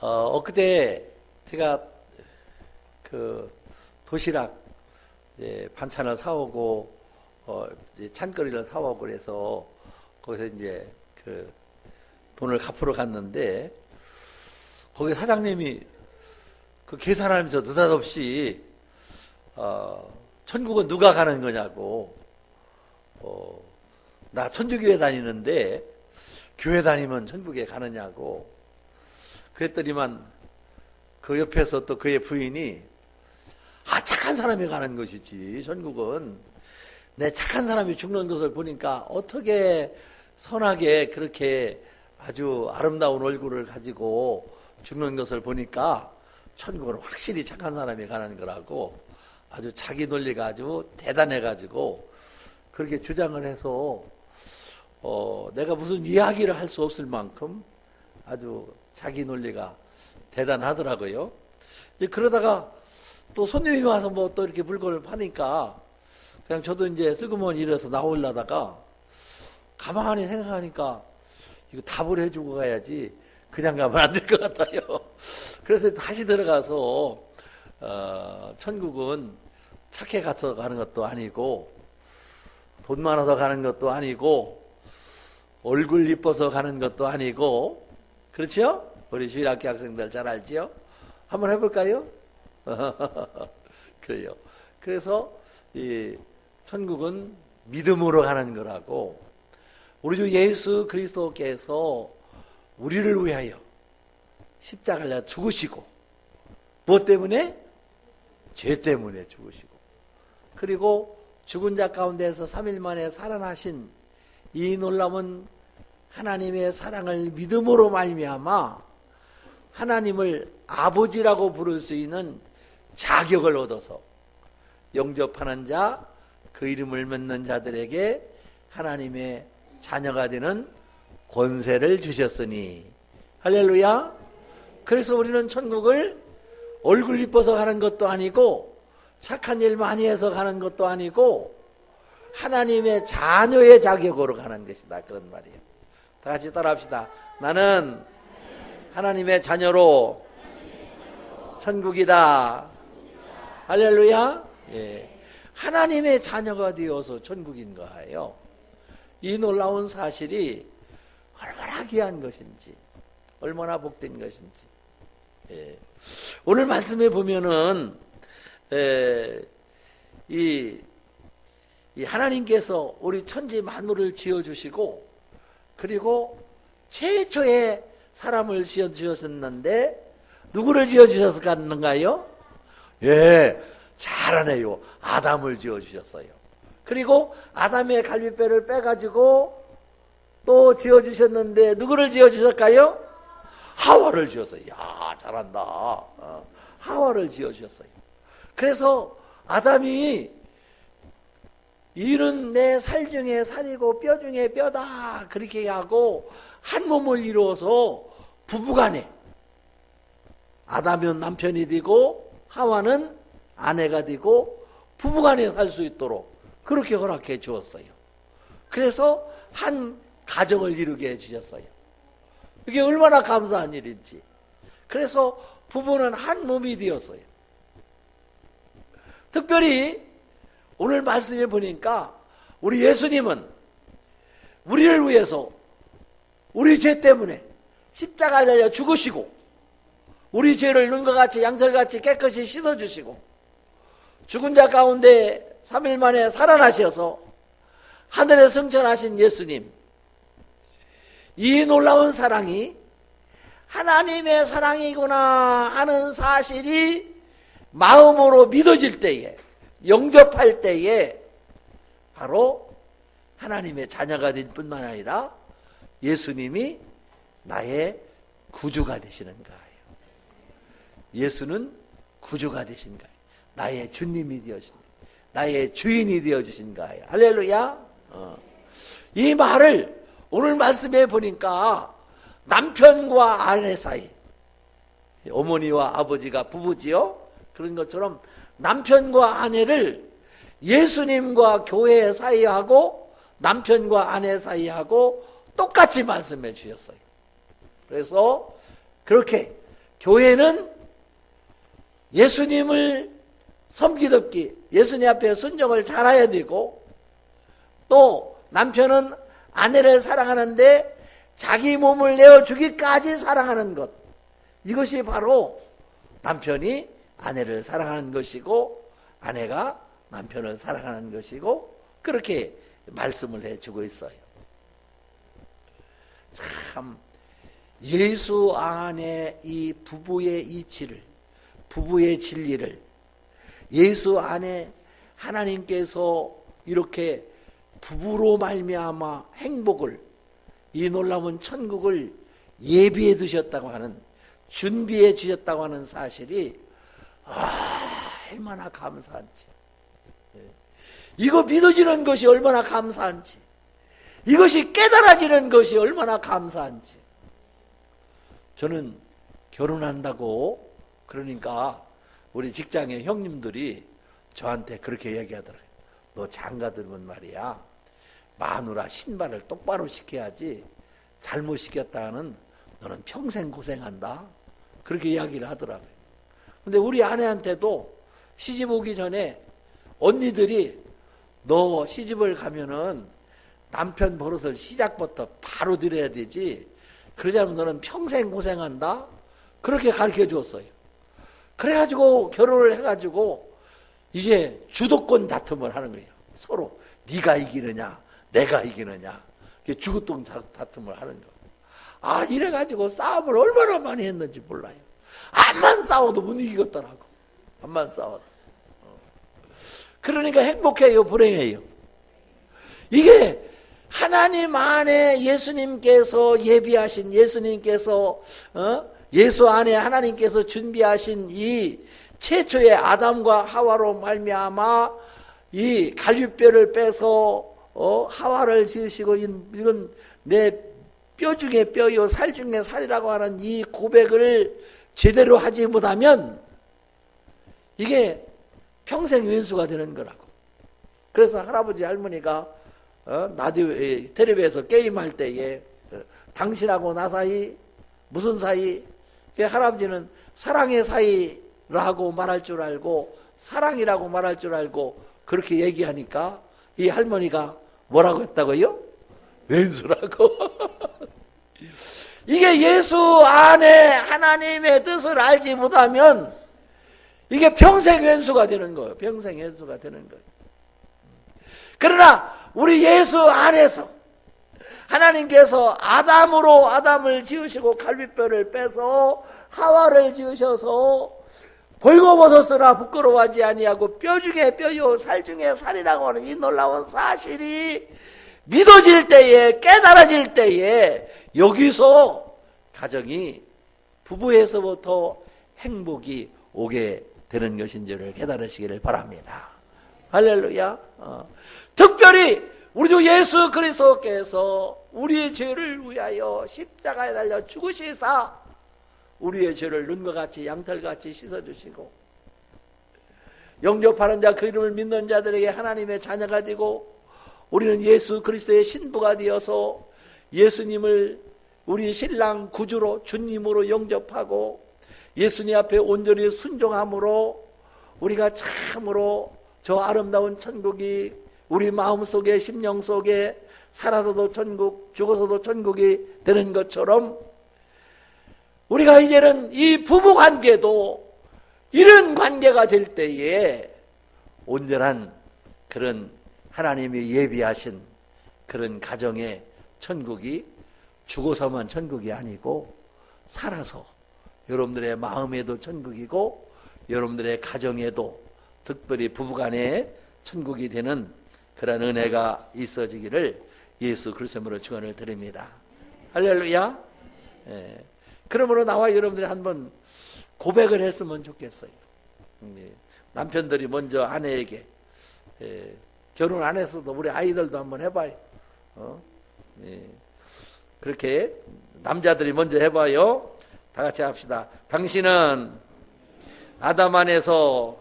엊그제 제가 도시락 반찬을 사오고 이제 찬거리를 사오고 그래서 거기서 이제 돈을 갚으러 갔는데 거기 사장님이 계산하면서 느닷없이 천국은 누가 가는 거냐고, 나 천주교회 다니는데 교회 다니면 천국에 가느냐고 그랬더니만 그 옆에서 또 그의 부인이 착한 사람이 가는 것이지 천국은 내 착한 사람이 죽는 것을 보니까 어떻게 선하게 그렇게 아주 아름다운 얼굴을 가지고 죽는 것을 보니까 천국은 확실히 착한 사람이 가는 거라고 아주 자기 논리가 아주 대단해가지고 그렇게 주장을 해서 내가 무슨 이야기를 할 수 없을 만큼 아주 자기 논리가 대단하더라고요. 이제 그러다가 또 손님이 와서 뭐 또 이렇게 물건을 파니까 그냥 저도 이제 슬그머니 일어서 나오려다가 가만히 생각하니까 이거 답을 해주고 가야지 그냥 가면 안 될 것 같아요. 그래서 다시 들어가서 천국은 착해 가서 가는 것도 아니고 돈 많아서 가는 것도 아니고 얼굴 이뻐서 가는 것도 아니고, 그렇죠? 우리 주일학교 학생들 잘 알지요? 한번 해볼까요? 그래요. 그래서 이 천국은 믿음으로 가는 거라고, 우리 주 예수 그리스도께서 우리를 위하여 십자가를 죽으시고, 무엇 때문에? 죄 때문에 죽으시고, 그리고 죽은 자 가운데서 3일 만에 살아나신 이 놀라운 하나님의 사랑을 믿음으로 말미암아 하나님을 아버지라고 부를 수 있는 자격을 얻어서 영접하는 자, 그 이름을 맺는 자들에게 하나님의 자녀가 되는 권세를 주셨으니, 할렐루야. 그래서 우리는 천국을 얼굴 이뻐서 가는 것도 아니고 착한 일 많이 해서 가는 것도 아니고 하나님의 자녀의 자격으로 가는 것이다, 그런 말이에요. 다 같이 따라합시다. 나는 하나님의 자녀로 천국이다. 할렐루야. 예. 하나님의 자녀가 되어서 천국인 거예요. 이 놀라운 사실이 얼마나 귀한 것인지, 얼마나 복된 것인지. 예. 오늘 말씀에 보면은 이 하나님께서 우리 천지 만물을 지어주시고, 그리고 최초의 사람을 지어주셨는데 누구를 지어주셨을까요? 예, 잘하네요. 아담을 지어주셨어요. 그리고 아담의 갈비뼈를 빼가지고 또 지어주셨는데 누구를 지어주셨을까요? 하와를 지었어요. 야, 잘한다. 하와를 지어주셨어요. 그래서 아담이 이는 내 살 중에 살이고 뼈 중에 뼈다, 그렇게 하고 한 몸을 이루어서 부부간에 아담은 남편이 되고 하와는 아내가 되고 부부간에 살 수 있도록 그렇게 허락해 주었어요. 그래서 한 가정을 이루게 해주셨어요. 이게 얼마나 감사한 일인지. 그래서 부부는 한 몸이 되었어요. 특별히 오늘 말씀에 보니까 우리 예수님은 우리를 위해서 우리 죄 때문에 십자가에 달려 죽으시고 우리 죄를 눈과 같이 양털같이 깨끗이 씻어주시고 죽은 자 가운데 3일 만에 살아나셔서 하늘에 승천하신 예수님, 이 놀라운 사랑이 하나님의 사랑이구나 하는 사실이 마음으로 믿어질 때에, 영접할 때에 바로 하나님의 자녀가 될 뿐만 아니라 예수님이 나의 구주가 되시는 거예요. 예수는 구주가 되신 거예요. 나의 주님이 되어주신 거예요. 나의 주인이 되어주신 거예요. 할렐루야. 이 말을 오늘 말씀에 보니까 남편과 아내 사이, 어머니와 아버지가 부부지요. 그런 것처럼 남편과 아내를 예수님과 교회 사이하고 남편과 아내 사이하고 똑같이 말씀해 주셨어요. 그래서 그렇게 교회는 예수님을 섬기듯이 예수님 앞에 순종을 잘해야 되고, 또 남편은 아내를 사랑하는데 자기 몸을 내어주기까지 사랑하는 것, 이것이 바로 남편이 아내를 사랑하는 것이고 아내가 남편을 사랑하는 것이고, 그렇게 말씀을 해주고 있어요. 참 예수 안에 이 부부의 이치를, 부부의 진리를, 예수 안에 하나님께서 이렇게 부부로 말미암아 행복을, 이 놀라운 천국을 예비해 두셨다고 하는, 준비해 주셨다고 하는 사실이 얼마나 감사한지, 이거 믿어지는 것이 얼마나 감사한지, 이것이 깨달아지는 것이 얼마나 감사한지. 저는 결혼한다고 그러니까 우리 직장의 형님들이 저한테 그렇게 얘기하더라고요. 너 장가 들면 말이야, 마누라 신발을 똑바로 시켜야지 잘못 시켰다가는 너는 평생 고생한다, 그렇게 이야기를 하더라고요. 근데 우리 아내한테도 시집 오기 전에 언니들이 너 시집을 가면은 남편 버릇을 시작부터 바로 들여야 되지, 그러지 않으면 너는 평생 고생한다, 그렇게 가르쳐 주었어요. 그래가지고 결혼을 해가지고 이제 주도권 다툼을 하는 거예요. 서로 네가 이기느냐 내가 이기느냐, 주도권 다툼을 하는 거예요. 이래가지고 싸움을 얼마나 많이 했는지 몰라요. 암만 싸워도 못 이기겠더라고. 암만 싸워도. 그러니까 행복해요, 불행해요? 이게 하나님 안에 예수님께서 예비하신, 예수님께서 예수 안에 하나님께서 준비하신 이 최초의 아담과 하와로 말미암아 이 갈비뼈를 빼서 하와를 지으시고, 이건 내 뼈 중에 뼈요 살 중에 살이라고 하는 이 고백을 제대로 하지 못하면 이게 평생 왼수가 되는 거라고. 그래서 할아버지 할머니가 라디오 텔레비에서 게임할 때에 당신하고 나 사이 무슨 사이? 할아버지는 사랑의 사이라고 말할 줄 알고, 사랑이라고 말할 줄 알고 그렇게 얘기하니까 이 할머니가 뭐라고 했다고요? 왼수라고. 이게 예수 안에 하나님의 뜻을 알지 못하면 이게 평생 왼수가 되는 거예요. 평생 왼수가 되는 거예요. 그러나 우리 예수 안에서 하나님께서 아담을 지으시고 갈비뼈를 빼서 하와를 지으셔서 벌거벗었으나 부끄러워하지 아니하고 뼈 중에 뼈요 살 중에 살이라고 하는 이 놀라운 사실이 믿어질 때에, 깨달아질 때에 여기서 가정이, 부부에서부터 행복이 오게 되는 것인 줄을 깨달으시기를 바랍니다. 할렐루야. 특별히 우리 주 예수 그리스도께서 우리의 죄를 위하여 십자가에 달려 죽으시사 우리의 죄를 눈과 같이 양털같이 씻어주시고, 영접하는 자, 그 이름을 믿는 자들에게 하나님의 자녀가 되고, 우리는 예수 그리스도의 신부가 되어서 예수님을 우리 신랑 구주로, 주님으로 영접하고 예수님 앞에 온전히 순종함으로 우리가 참으로 저 아름다운 천국이 우리 마음속에, 심령 속에 살아서도 천국, 죽어서도 천국이 되는 것처럼, 우리가 이제는 이 부부관계도 이런 관계가 될 때에 온전한 그런 하나님이 예비하신 그런 가정의 천국이 죽어서만 천국이 아니고 살아서 여러분들의 마음에도 천국이고 여러분들의 가정에도, 특별히 부부간에 천국이 되는 그런 은혜가 있어지기를 예수 그리스도로 축원을 드립니다. 할렐루야. 그러므로 나와 여러분들이 한번 고백을 했으면 좋겠어요. 남편들이 먼저 아내에게, 결혼 안 했어도 우리 아이들도 한번 해봐요. 그렇게 남자들이 먼저 해봐요. 다 같이 합시다. 당신은 아담 안에서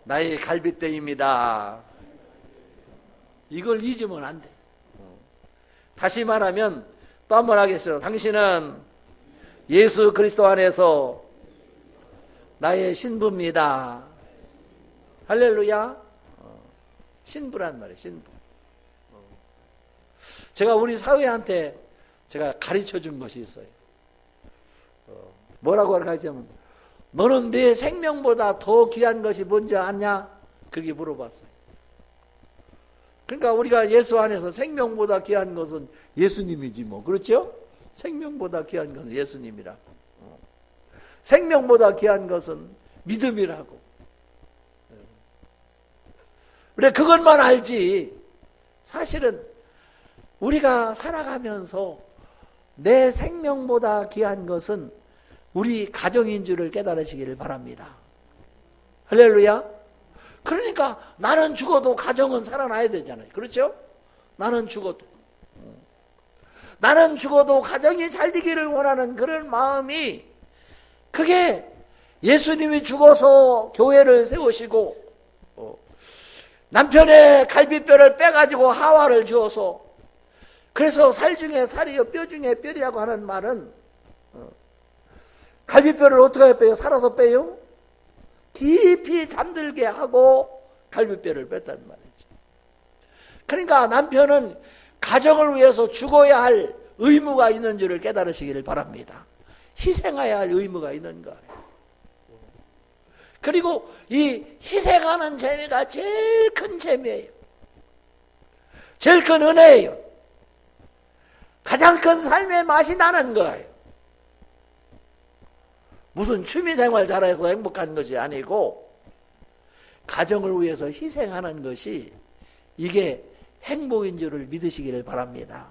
나의 갈빗대입니다. 이걸 잊으면 안 돼. 다시 말하면 또 한 번 하겠어요. 당신은 예수 그리스도 안에서 나의 신부입니다. 할렐루야. 신부란 말이에요. 신부. 제가 우리 사회한테 제가 가르쳐 준 것이 있어요. 뭐라고 가르치냐면, 너는 내 생명보다 더 귀한 것이 뭔지 아냐? 그렇게 물어봤어요. 그러니까 우리가 예수 안에서 생명보다 귀한 것은 예수님이지 뭐. 그렇죠? 생명보다 귀한 것은 예수님이라고. 생명보다 귀한 것은 믿음이라고. 그래, 그것만 알지. 사실은 우리가 살아가면서 내 생명보다 귀한 것은 우리 가정인 줄을 깨달으시기를 바랍니다. 할렐루야. 그러니까 나는 죽어도 가정은 살아나야 되잖아요. 그렇죠? 나는 죽어도 가정이 잘 되기를 원하는 그런 마음이, 그게 예수님이 죽어서 교회를 세우시고 남편의 갈비뼈를 빼가지고 하와를 주어서, 그래서 살 중에 살이요 뼈 중에 뼈이라고 하는 말은, 갈비뼈를 어떻게 빼요? 살아서 빼요? 깊이 잠들게 하고 갈비뼈를 뺐단 말이죠. 그러니까 남편은 가정을 위해서 죽어야 할 의무가 있는 줄을 깨달으시기를 바랍니다. 희생해야 할 의무가 있는 거예요. 그리고 이 희생하는 재미가 제일 큰 재미예요. 제일 큰 은혜예요. 가장 큰 삶의 맛이 나는 거예요. 무슨 취미생활 잘해서 행복한 것이 아니고, 가정을 위해서 희생하는 것이, 이게 행복인 줄을 믿으시기를 바랍니다.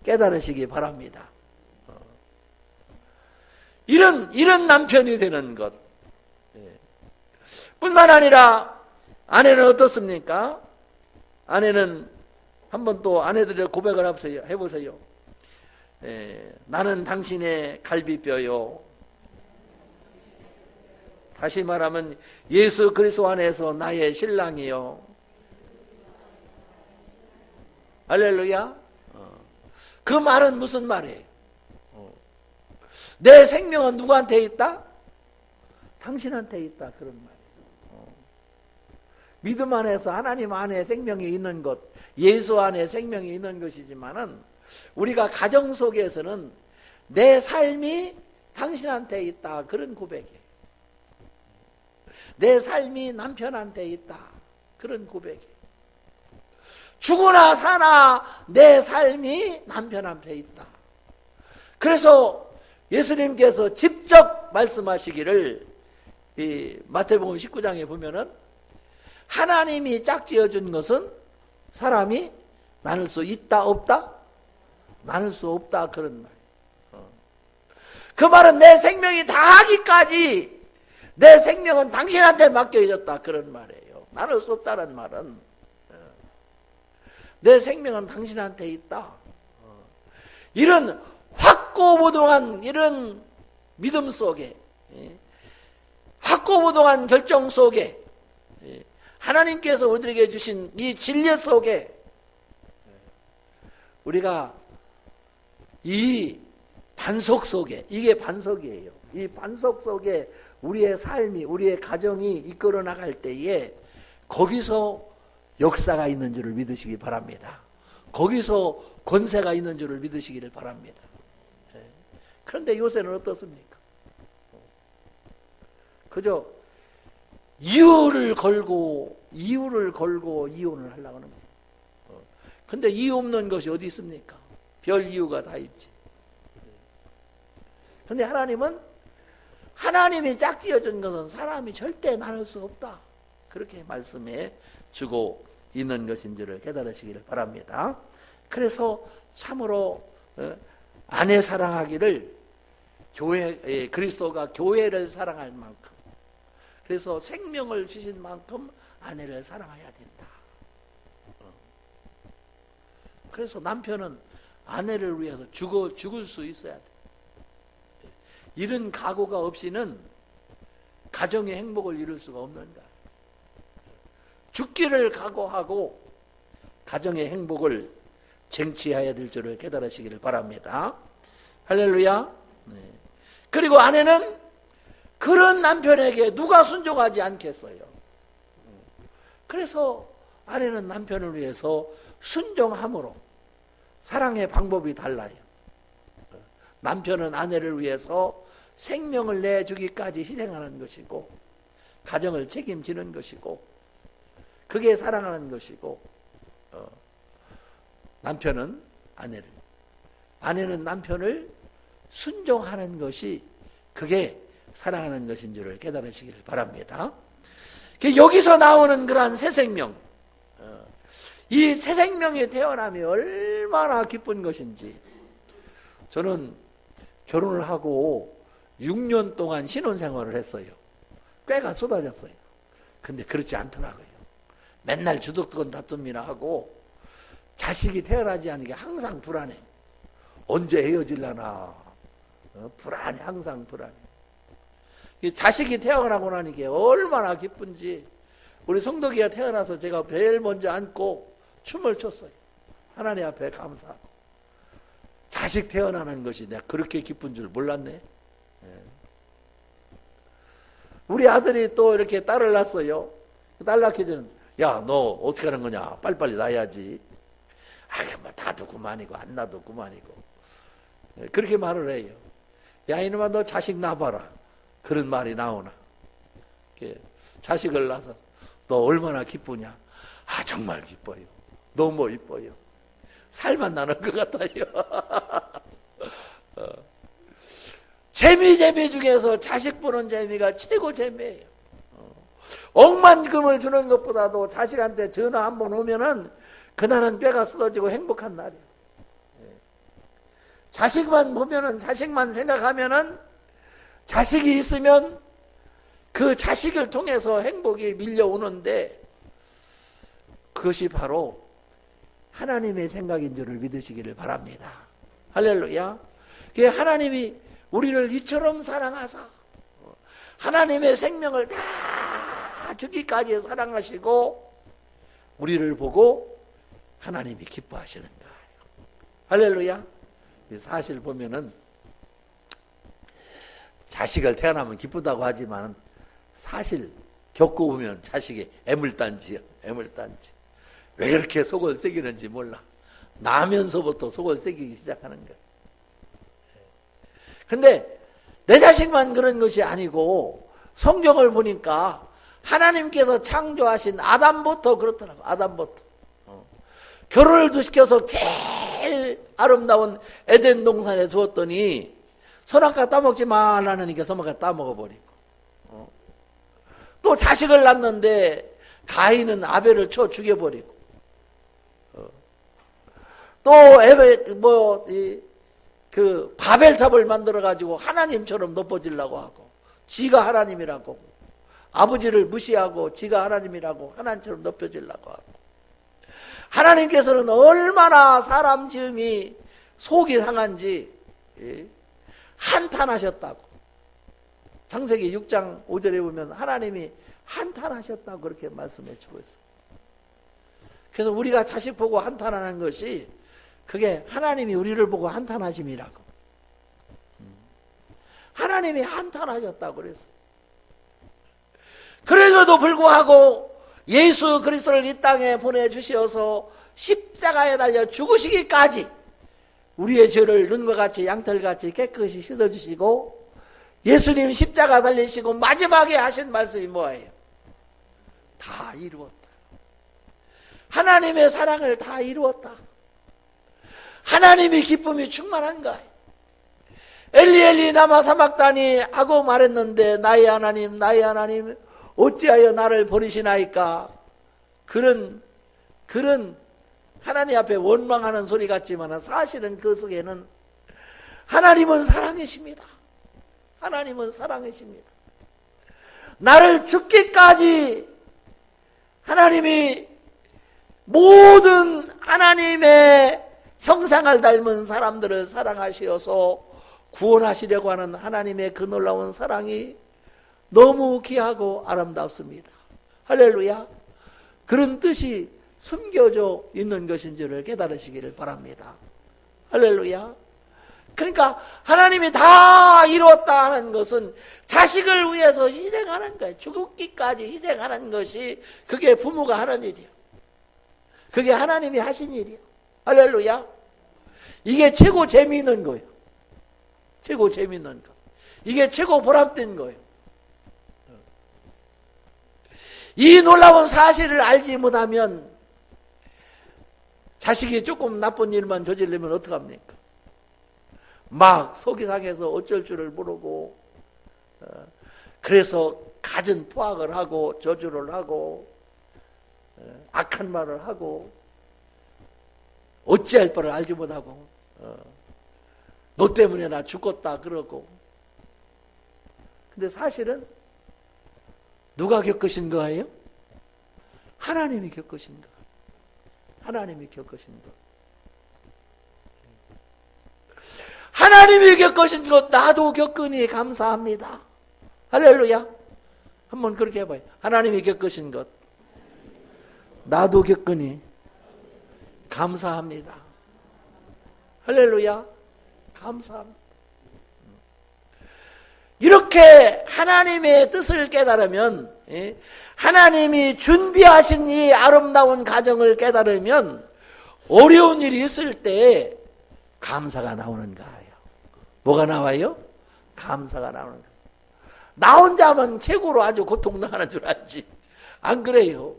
깨달으시기 바랍니다. 이런 남편이 되는 것. 뿐만 아니라 아내는 어떻습니까? 아내는 한번 또 아내들의 고백을 해보세요. 나는 당신의 갈비뼈요. 다시 말하면 예수 그리스도 안에서 나의 신랑이요. 할렐루야. 그 말은 무슨 말이에요? 내 생명은 누구한테 있다? 당신한테 있다. 그런 말이에요. 믿음 안에서 하나님 안에 생명이 있는 것, 예수 안에 생명이 있는 것이지만은, 우리가 가정 속에서는 내 삶이 당신한테 있다. 그런 고백이에요. 내 삶이 남편한테 있다. 그런 고백이에요. 죽으나 사나 내 삶이 남편한테 있다. 그래서 예수님께서 직접 말씀하시기를, 이 마태복음 19장에 보면은, 하나님이 짝지어준 것은 사람이 나눌 수 있다 없다? 나눌 수 없다. 그런 말이에요. 그 말은 내 생명이 다하기까지 내 생명은 당신한테 맡겨졌다. 그런 말이에요. 나눌 수 없다는 말은 내 생명은 당신한테 있다. 이런 확고부동한 이런 믿음 속에, 확고부동한 결정 속에, 하나님께서 우리에게 주신 이 진리 속에 우리가 이 반석 속에, 이게 반석이에요. 이 반석 속에 우리의 삶이, 우리의 가정이 이끌어 나갈 때에 거기서 역사가 있는 줄을 믿으시기 바랍니다. 거기서 권세가 있는 줄을 믿으시기를 바랍니다. 그런데 요새는 어떻습니까? 그저 이유를 걸고 이혼을 하려고 하는 거예요. 근데 이유 없는 것이 어디 있습니까? 별 이유가 다 있지. 근데 하나님은, 하나님이 짝지어준 것은 사람이 절대 나눌 수 없다. 그렇게 말씀해 주고 있는 것인 줄을 깨달으시기를 바랍니다. 그래서 참으로 아내 사랑하기를, 그리스도가 교회를 사랑할 만큼, 그래서 생명을 주신 만큼 아내를 사랑해야 된다. 그래서 남편은 아내를 위해서 죽을 수 있어야 돼. 이런 각오가 없이는 가정의 행복을 이룰 수가 없는 거야. 죽기를 각오하고 가정의 행복을 쟁취해야 될 줄을 깨달으시기를 바랍니다. 할렐루야. 네. 그리고 아내는 그런 남편에게 누가 순종하지 않겠어요. 그래서 아내는 남편을 위해서 순종함으로 사랑의 방법이 달라요. 남편은 아내를 위해서 생명을 내주기까지 희생하는 것이고 가정을 책임지는 것이고 그게 사랑하는 것이고 남편은 아내는 남편을 순종하는 것이 그게 사랑하는 것인 줄을 깨달으시기를 바랍니다. 여기서 나오는 그러한 새 생명, 이 새 생명이 태어남이 얼마나 기쁜 것인지. 저는 결혼을 하고 6년 동안 신혼생활을 했어요. 꾀가 쏟아졌어요. 근데 그렇지 않더라고요. 맨날 주눅드는 다툼이나 하고 자식이 태어나지 않은 게 항상 불안해. 언제 헤어질라나 불안해. 항상 불안해. 자식이 태어나고 나니까 얼마나 기쁜지. 우리 성덕이가 태어나서 제가 제일 먼저 안고 춤을 췄어요. 하나님 앞에 감사하고. 자식 태어나는 것이 내가 그렇게 기쁜 줄 몰랐네. 우리 아들이 또 이렇게 딸을 낳았어요. 딸 낳기 전에 야, 너 어떻게 하는 거냐? 빨리빨리 낳아야지. 뭐 나도 그만이고 안 낳아도 그만이고. 그렇게 말을 해요. 야, 이놈아 너 자식 낳아봐라. 그런 말이 나오나. 자식을 낳아서 너 얼마나 기쁘냐? 정말 기뻐요. 너무 이뻐요. 살만 나는 것 같아요. 재미 중에서 자식 보는 재미가 최고 재미예요. 억만금을 주는 것보다도 자식한테 전화 한번 오면은 그날은 꾀가 쏟아지고 행복한 날이에요. 자식만 보면은, 자식만 생각하면은, 자식이 있으면 그 자식을 통해서 행복이 밀려오는데 그것이 바로 하나님의 생각인 줄을 믿으시기를 바랍니다. 할렐루야. 하나님이 우리를 이처럼 사랑하사 하나님의 생명을 다 주기까지 사랑하시고 우리를 보고 하나님이 기뻐하시는 거예요. 할렐루야. 사실 보면은 자식을 태어나면 기쁘다고 하지만 사실 겪어보면 자식이 애물단지요. 애물단지. 왜 그렇게 속을 새기는지 몰라. 나면서부터 속을 새기기 시작하는 거예요. 근데 내 자식만 그런 것이 아니고 성경을 보니까 하나님께서 창조하신 아담부터 그렇더라고. 아담부터. 결혼을 시켜서 제일 아름다운 에덴 동산에 두었더니 선악과 따먹지 말라니까 선악과 따먹어버리고 또 자식을 낳는데 가인은 아벨을 쳐 죽여버리고 또 그 바벨탑을 만들어가지고 하나님처럼 높아지려고 하고 지가 하나님이라고 아버지를 무시하고 지가 하나님이라고 하나님처럼 높여지려고 하고 하나님께서는 얼마나 사람 지음이 속이 상한지 한탄하셨다고. 창세기 6장 5절에 보면 하나님이 한탄하셨다고 그렇게 말씀해 주고 있어요. 그래서 우리가 자식 보고 한탄하는 것이 그게 하나님이 우리를 보고 한탄하심이라고. 하나님이 한탄하셨다고 그랬어요. 그래도 불구하고 예수 그리스도를 이 땅에 보내주셔서 십자가에 달려 죽으시기까지 우리의 죄를 눈과 같이 양털같이 깨끗이 씻어주시고 예수님 십자가 달리시고 마지막에 하신 말씀이 뭐예요? 다 이루었다. 하나님의 사랑을 다 이루었다. 하나님이 기쁨이 충만한 거예요. 엘리 엘리 라마 사박다니 하고 말했는데 나의 하나님 어찌하여 나를 버리시나이까. 그런 하나님 앞에 원망하는 소리 같지만 사실은 그 속에는 하나님은 사랑이십니다. 하나님은 사랑이십니다. 나를 죽기까지 하나님이 모든 하나님의 형상을 닮은 사람들을 사랑하시어서 구원하시려고 하는 하나님의 그 놀라운 사랑이 너무 귀하고 아름답습니다. 할렐루야. 그런 뜻이 숨겨져 있는 것인 줄을 깨달으시기를 바랍니다. 할렐루야. 그러니까 하나님이 다 이루었다 하는 것은 자식을 위해서 희생하는 거예요. 죽기까지 희생하는 것이 그게 부모가 하는 일이에요. 그게 하나님이 하신 일이에요. 할렐루야. 이게 최고 재미있는 거예요. 최고 재미있는 거. 이게 최고 보람된 거예요. 이 놀라운 사실을 알지 못하면 자식이 조금 나쁜 일만 저지르면 어떡합니까? 막 속이 상해서 어쩔 줄을 모르고 그래서 갖은 포악을 하고 저주를 하고 악한 말을 하고 어찌할 바를 알지 못하고 너 때문에 나 죽겠다 그러고. 근데 사실은 누가 겪으신 거예요? 하나님이 겪으신 거. 하나님이 겪으신 것. 하나님이 겪으신 것 나도 겪으니 감사합니다. 할렐루야. 한번 그렇게 해봐요. 하나님이 겪으신 것 나도 겪으니 감사합니다. 할렐루야. 감사합니다. 이렇게 하나님의 뜻을 깨달으면, 하나님이 준비하신 이 아름다운 가정을 깨달으면 어려운 일이 있을 때 감사가 나오는 거예요. 뭐가 나와요? 감사가 나오는 거예요. 나 혼자 하면 최고로 아주 고통당하는 줄 알지. 안 그래요?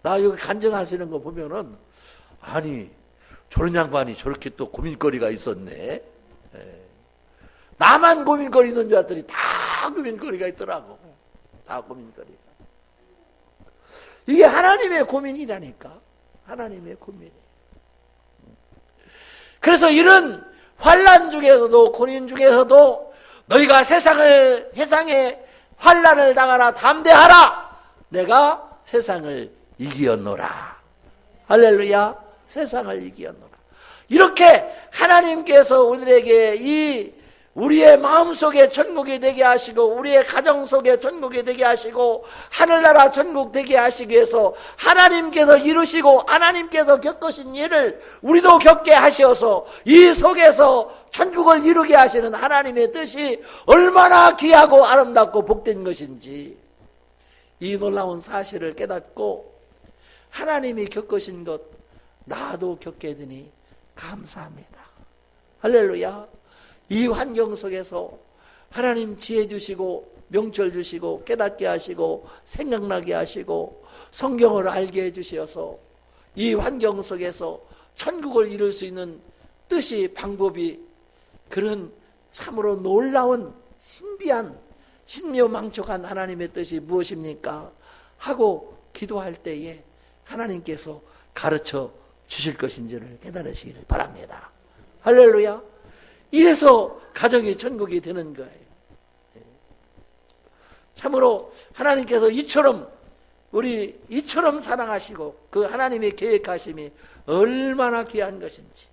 나 여기 간증하시는 거 보면은 아니 저런 양반이 저렇게 또 고민거리가 있었네. 나만 고민거리 있는 줄 알았더니 다 고민거리가 있더라고. 다 고민거리가. 이게 하나님의 고민이라니까. 하나님의 고민이. 그래서 이런 환난 중에서도 고민 중에서도 너희가 세상의 환난을 당하라 담대하라. 내가 세상을 이기었노라. 할렐루야. 세상을 이기었노라. 이렇게 하나님께서 우리에게 우리의 마음속에 천국이 되게 하시고 우리의 가정 속에 천국이 되게 하시고 하늘나라 천국 되게 하시기 위해서 하나님께서 이루시고 하나님께서 겪으신 일을 우리도 겪게 하셔서 이 속에서 천국을 이루게 하시는 하나님의 뜻이 얼마나 귀하고 아름답고 복된 것인지 이 놀라운 사실을 깨닫고 하나님이 겪으신 것 나도 겪게 되니 감사합니다. 할렐루야. 이 환경 속에서 하나님 지혜 주시고 명철 주시고 깨닫게 하시고 생각나게 하시고 성경을 알게 해주셔서 이 환경 속에서 천국을 이룰 수 있는 뜻이 방법이 그런 참으로 놀라운 신비한 신묘망측한 하나님의 뜻이 무엇입니까? 하고 기도할 때에 하나님께서 가르쳐 주실 것인지를 깨달으시기를 바랍니다. 할렐루야. 이래서 가정이 천국이 되는 거예요. 참으로 하나님께서 이처럼 사랑하시고 그 하나님의 계획하심이 얼마나 귀한 것인지.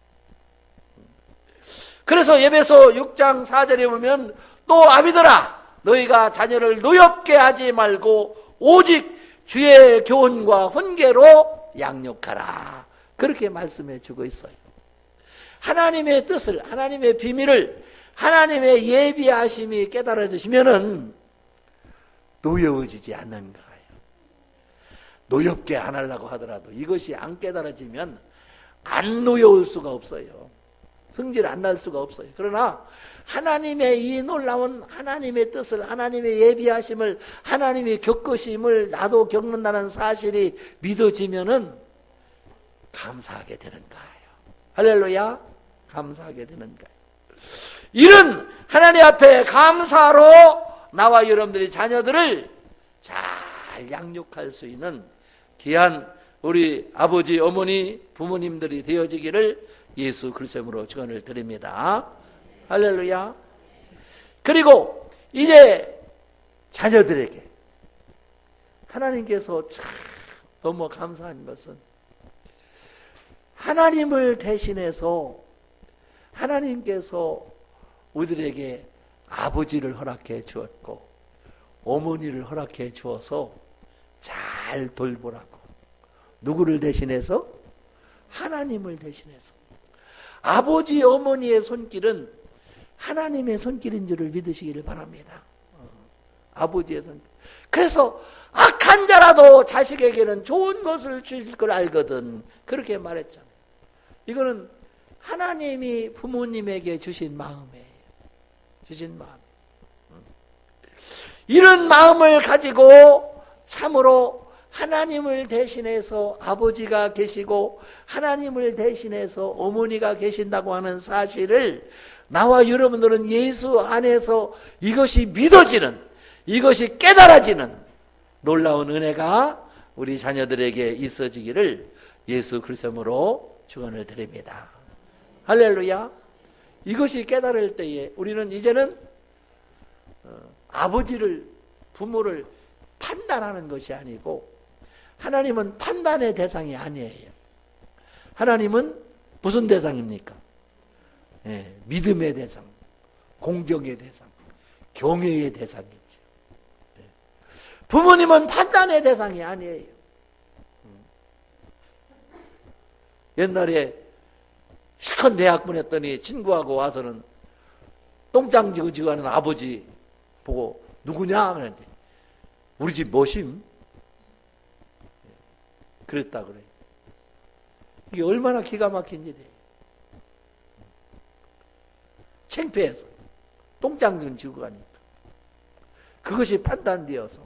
그래서 에베소 6장 4절에 보면 또 아비들아 너희가 자녀를 노엽게 하지 말고 오직 주의 교훈과 훈계로 양육하라. 그렇게 말씀해 주고 있어요. 하나님의 뜻을, 하나님의 비밀을, 하나님의 예비하심이 깨달아지시면은 노여워지지 않는 거예요. 노엽게 안 하려고 하더라도 이것이 안 깨달아지면 안 노여울 수가 없어요. 성질 안 날 수가 없어요. 그러나 하나님의 이 놀라운 하나님의 뜻을, 하나님의 예비하심을, 하나님의 겪으심을 나도 겪는다는 사실이 믿어지면은 감사하게 되는 거예요. 할렐루야. 감사하게 되는 거예요. 이런 하나님 앞에 감사로 나와 여러분들이 자녀들을 잘 양육할 수 있는 귀한 우리 아버지, 어머니, 부모님들이 되어지기를 예수 그리스도의 이름으로 축원을 드립니다. 할렐루야. 그리고 이제 자녀들에게 하나님께서 참 너무 감사한 것은 하나님을 대신해서 하나님께서 우리들에게 아버지를 허락해 주었고 어머니를 허락해 주어서 잘 돌보라고. 누구를 대신해서? 하나님을 대신해서. 아버지 어머니의 손길은 하나님의 손길인 줄을 믿으시기를 바랍니다. 아버지의 손길. 그래서 악한 자라도 자식에게는 좋은 것을 주실 걸 알거든. 그렇게 말했잖아요. 이거는 하나님이 부모님에게 주신 마음이에요. 주신 마음. 이런 마음을 가지고 참으로 하나님을 대신해서 아버지가 계시고 하나님을 대신해서 어머니가 계신다고 하는 사실을 나와 여러분들은 예수 안에서 이것이 믿어지는, 이것이 깨달아지는 놀라운 은혜가 우리 자녀들에게 있어지기를 예수 그리스도로 축원을 드립니다. 할렐루야. 이것이 깨달을 때에 우리는 이제는 아버지를, 부모를 판단하는 것이 아니고 하나님은 판단의 대상이 아니에요. 하나님은 무슨 대상입니까? 믿음의 대상, 공경의 대상, 경외의 대상이죠. 부모님은 판단의 대상이 아니에요. 옛날에 실컷 대학 보냈더니 친구하고 와서는 똥장 지고 하는 아버지 보고 누구냐? 그랬는데 우리 집 뭐심? 그랬다 그래. 이게 얼마나 기가 막힌 일이에요. 창피해서 똥장 지고 가니까 그것이 판단되어서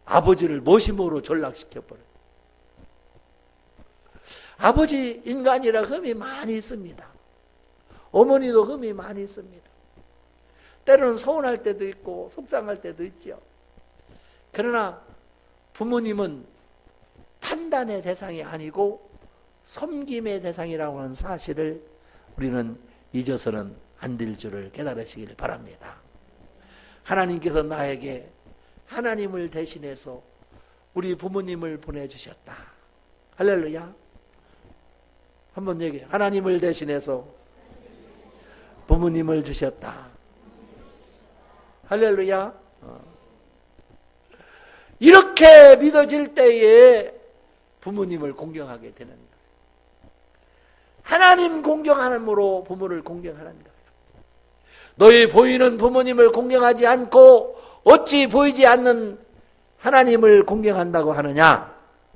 아버지를 모심으로 전락시켜버려요. 아버지 인간이라 흠이 많이 있습니다. 어머니도 흠이 많이 있습니다. 때로는 서운할 때도 있고 속상할 때도 있죠. 그러나 부모님은 판단의 대상이 아니고 섬김의 대상이라고 하는 사실을 우리는 잊어서는 안 될 줄을 깨달으시길 바랍니다. 하나님께서 나에게 하나님을 대신해서 우리 부모님을 보내주셨다. 할렐루야. 한번 얘기해. 하나님을 대신해서 부모님을 주셨다. 할렐루야. 이렇게 믿어질 때에 부모님을 공경하게 되는 거예요. 하나님 공경함으로 부모를 공경하는 거예요. 너희 보이는 부모님을 공경하지 않고 어찌 보이지 않는 하나님을 공경한다고 하느냐?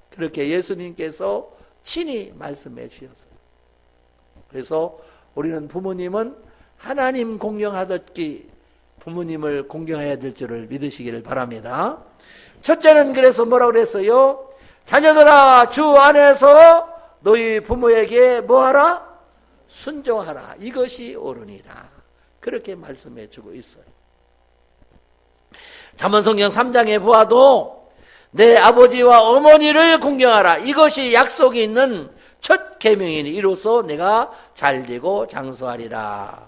그렇게 예수님께서 친히 말씀해 주셨어요. 그래서 우리는 부모님은 하나님 공경하듯이 부모님을 공경해야 될 줄을 믿으시기를 바랍니다. 첫째는 그래서 뭐라고 그랬어요? 자녀들아, 주 안에서 너희 부모에게 뭐하라? 순종하라. 이것이 옳으니라. 그렇게 말씀해 주고 있어요. 잠언성경 3장에 보아도 내 아버지와 어머니를 공경하라. 이것이 약속이 있는 첫 계명이니 이로써 내가 잘되고 장수하리라.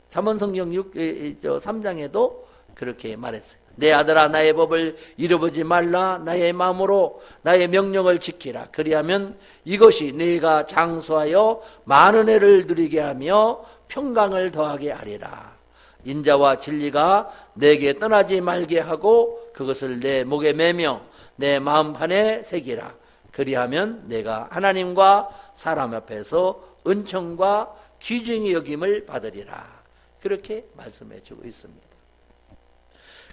잠언성경 3장에도 그렇게 말했어요. 내 아들아, 나의 법을 잃어보지 말라. 나의 마음으로 나의 명령을 지키라. 그리하면 이것이 네가 장수하여 많은 해를 누리게 하며 평강을 더하게 하리라. 인자와 진리가 내게 떠나지 말게 하고 그것을 내 목에 매며 내 마음판에 새기라. 그리하면 내가 하나님과 사람 앞에서 은총과 귀중히 여김을 받으리라. 그렇게 말씀해 주고 있습니다.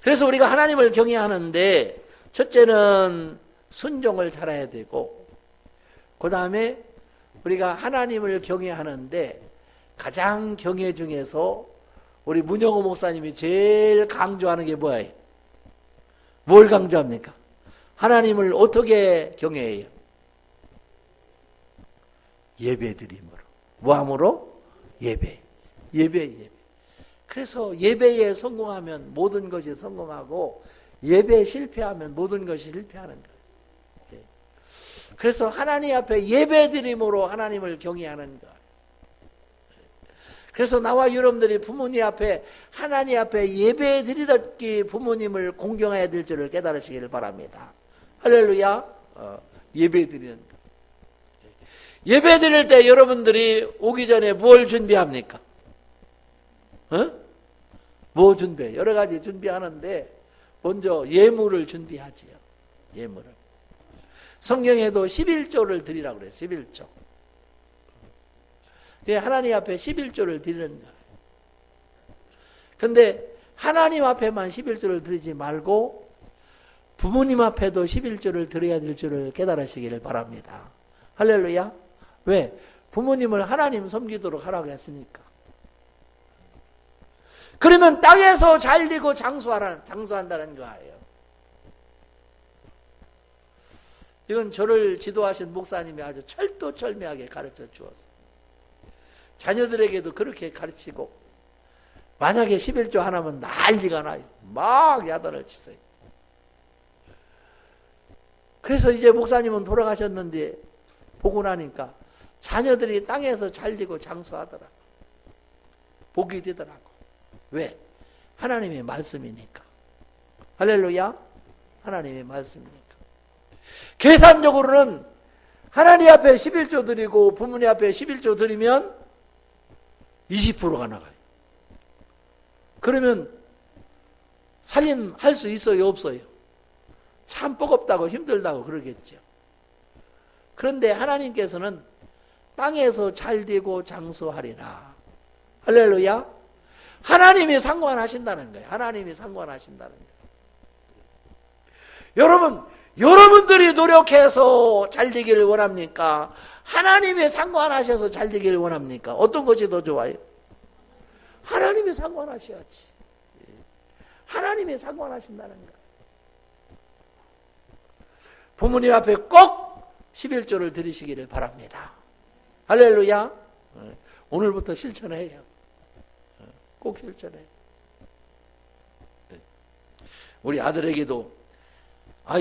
그래서 우리가 하나님을 경외하는데 첫째는 순종을 잘해야 되고, 그 다음에 우리가 하나님을 경외하는데 가장 경외 중에서 우리 문영호 목사님이 제일 강조하는 게 뭐예요? 뭘 강조합니까? 하나님을 어떻게 경외해요? 예배드림으로. 뭐함으로? 예배. 그래서 예배에 성공하면 모든 것이 성공하고 예배에 실패하면 모든 것이 실패하는 거예요. 그래서 하나님 앞에 예배드림으로 하나님을 경외하는 거예요. 그래서 나와 여러분들이 부모님 앞에 하나님 앞에 예배드리듯이 부모님을 공경해야 될 줄을 깨달으시기를 바랍니다. 할렐루야. 예배드리는 거. 예배드릴 때 여러분들이 오기 전에 뭘 준비합니까? 뭐 준비해? 여러 가지 준비하는데 먼저 예물을 준비하지요. 예물을. 성경에도 11조를 드리라고 그래요. 11조. 하나님 앞에 11조를 드리는 거예요. 근데 하나님 앞에만 11조를 드리지 말고 부모님 앞에도 11조를 드려야 될 줄을 깨달으시기를 바랍니다. 할렐루야. 왜? 부모님을 하나님 섬기도록 하라고 했으니까. 그러면 땅에서 잘되고 장수한다는 거예요. 이건 저를 지도하신 목사님이 아주 철두철미하게 가르쳐 주었어요. 자녀들에게도 그렇게 가르치고, 만약에 11조 하나면 난리가 나요. 막 야단을 치세요. 그래서 이제 목사님은 돌아가셨는데 보고 나니까 자녀들이 땅에서 잘되고 장수하더라고. 복이 되더라고. 왜? 하나님의 말씀이니까. 할렐루야. 하나님의 말씀이니까. 계산적으로는 하나님 앞에 11조 드리고 부모님 앞에 11조 드리면 20%가 나가요. 그러면 살림할 수 있어요, 없어요? 참 버겁다고 힘들다고 그러겠죠. 그런데 하나님께서는 땅에서 잘되고 장수하리라. 할렐루야. 하나님이 상관하신다는 거예요. 하나님이 상관하신다는 거예요. 여러분들이 노력해서 잘되기를 원합니까? 하나님이 상관하셔서 잘되기를 원합니까? 어떤 것이 더 좋아요? 하나님이 상관하셔야지. 하나님이 상관하신다는 거예요. 부모님 앞에 꼭 11조를 드리시기를 바랍니다. 할렐루야. 오늘부터 실천해요. 꼭 실천해요. 우리 아들에게도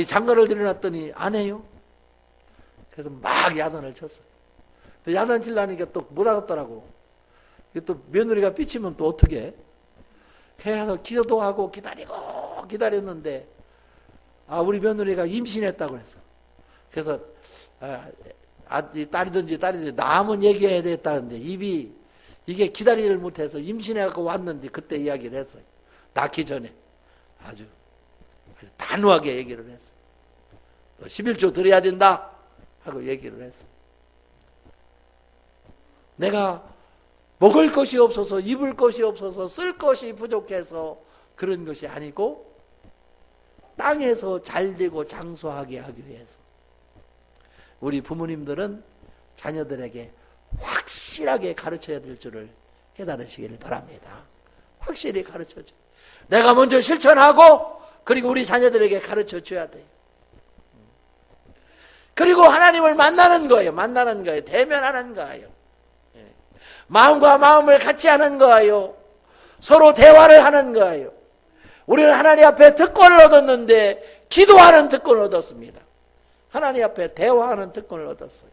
장가를 들여놨더니 안 해요. 그래서 막 야단을 쳤어요. 야단 치려니까 또 못 하겠더라고. 또 며느리가 삐치면 또 어떻게 해? 그래서 기도도 하고 기다렸는데 우리 며느리가 임신했다고 그랬어. 그래서 딸이든지 나하면 얘기해야 되겠다는데 입이 이게 기다리를 못해서 임신해갖고 왔는데 그때 이야기를 했어요. 낳기 전에 아주 단호하게 얘기를 했어요. 너 11조 드려야 된다 하고 얘기를 했어요. 내가 먹을 것이 없어서, 입을 것이 없어서, 쓸 것이 부족해서 그런 것이 아니고 땅에서 잘되고 장수하게 하기 위해서 우리 부모님들은 자녀들에게 확실하게 가르쳐야 될 줄을 깨달으시기를 바랍니다. 확실히 가르쳐줘. 내가 먼저 실천하고 그리고 우리 자녀들에게 가르쳐줘야 돼요. 그리고 하나님을 만나는 거예요. 대면하는 거예요. 마음과 마음을 같이 하는 거예요. 서로 대화를 하는 거예요. 우리는 하나님 앞에 특권을 얻었는데 기도하는 특권을 얻었습니다. 하나님 앞에 대화하는 특권을 얻었어요.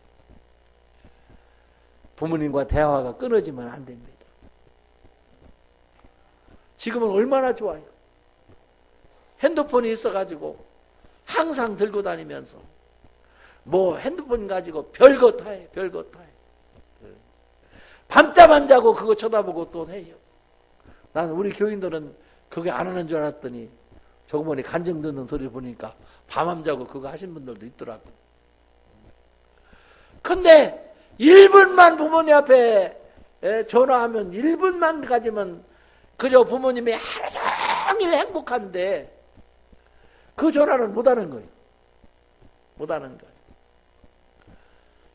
부모님과 대화가 끊어지면 안 됩니다. 지금은 얼마나 좋아요. 핸드폰이 있어가지고 항상 들고 다니면서 핸드폰 가지고 별거 다 해. 밤잠 안 자고 그거 쳐다보고 또 해요. 난 우리 교인들은 그게 안 하는 줄 알았더니 조그마니 간증 듣는 소리 보니까 밤잠 자고 그거 하신 분들도 있더라고. 근데 1분만 부모님 앞에 전화하면 1분만 가지면 그저 부모님이 하루 종일 행복한데 그 전화는 못하는 거예요.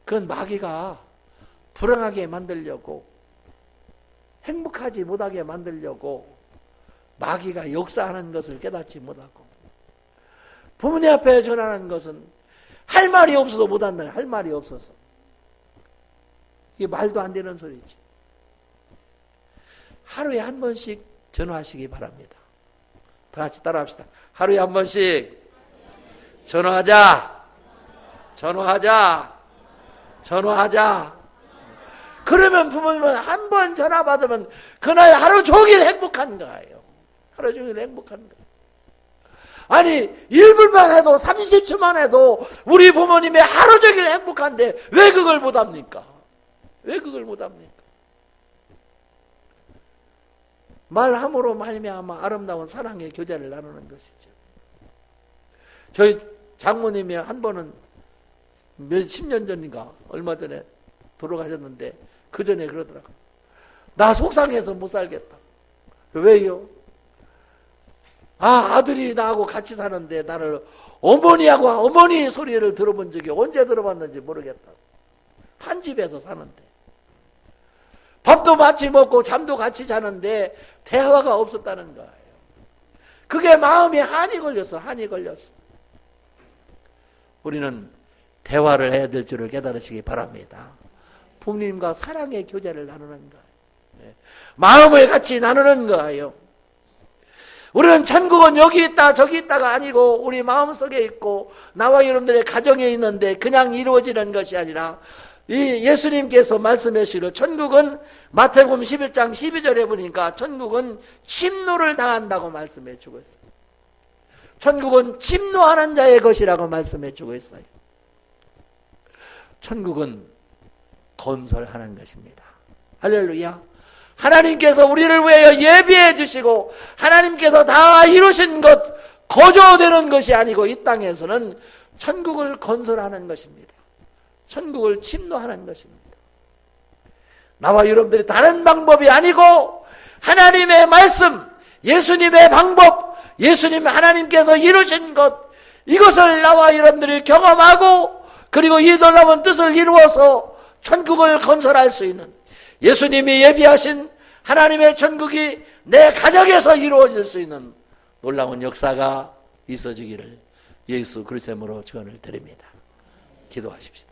그건 마귀가 불행하게 만들려고, 행복하지 못하게 만들려고 마귀가 역사하는 것을 깨닫지 못하고, 부모님 앞에 전하는 것은 할 말이 없어서 못한다. 할 말이 없어서. 이게 말도 안 되는 소리지. 하루에 한 번씩 전화하시기 바랍니다. 다 같이 따라합시다. 하루에 한 번씩 전화하자. 그러면 부모님은 한 번 전화 받으면 그날 하루 종일 행복한 거예요. 아니 1분만 해도 30초만 해도 우리 부모님이 하루 종일 행복한데 왜 그걸 못합니까? 말함으로 말미암아 아름다운 사랑의 교제를 나누는 것이죠. 저희 장모님이 한 번은 몇 10년 전인가 얼마 전에 돌아가셨는데 그 전에 그러더라고요. 나 속상해서 못 살겠다. 왜요? 아들이 나하고 같이 사는데 나를 어머니하고 어머니 소리를 들어본 적이 언제 들어봤는지 모르겠다. 한 집에서 사는데 밥도 같이 먹고 잠도 같이 자는데 대화가 없었다는 거예요. 그게 마음이 한이 걸렸어. 우리는 대화를 해야 될 줄을 깨달으시기 바랍니다. 부모님과 사랑의 교제를 나누는 거예요. 마음을 같이 나누는 거예요. 우리는 천국은 여기 있다 저기 있다가 아니고 우리 마음속에 있고 나와 여러분들의 가정에 있는데 그냥 이루어지는 것이 아니라 이 예수님께서 말씀하시기로 천국은 마태복음 11장 12절에 보니까 천국은 침노를 당한다고 말씀해 주고 있어요. 천국은 침노하는 자의 것이라고 말씀해 주고 있어요. 천국은 건설하는 것입니다. 할렐루야. 하나님께서 우리를 위하여 예비해 주시고 하나님께서 다 이루신 것 거저되는 것이 아니고 이 땅에서는 천국을 건설하는 것입니다. 천국을 침노하는 것입니다. 나와 여러분들이 다른 방법이 아니고 하나님의 말씀, 예수님의 방법, 예수님 하나님께서 이루신 것 이것을 나와 여러분들이 경험하고 그리고 이 놀라운 뜻을 이루어서 천국을 건설할 수 있는 예수님이 예비하신 하나님의 천국이 내 가정에서 이루어질 수 있는 놀라운 역사가 있어지기를 예수 그리스도의 이름으로 축원을 드립니다. 기도하십시다.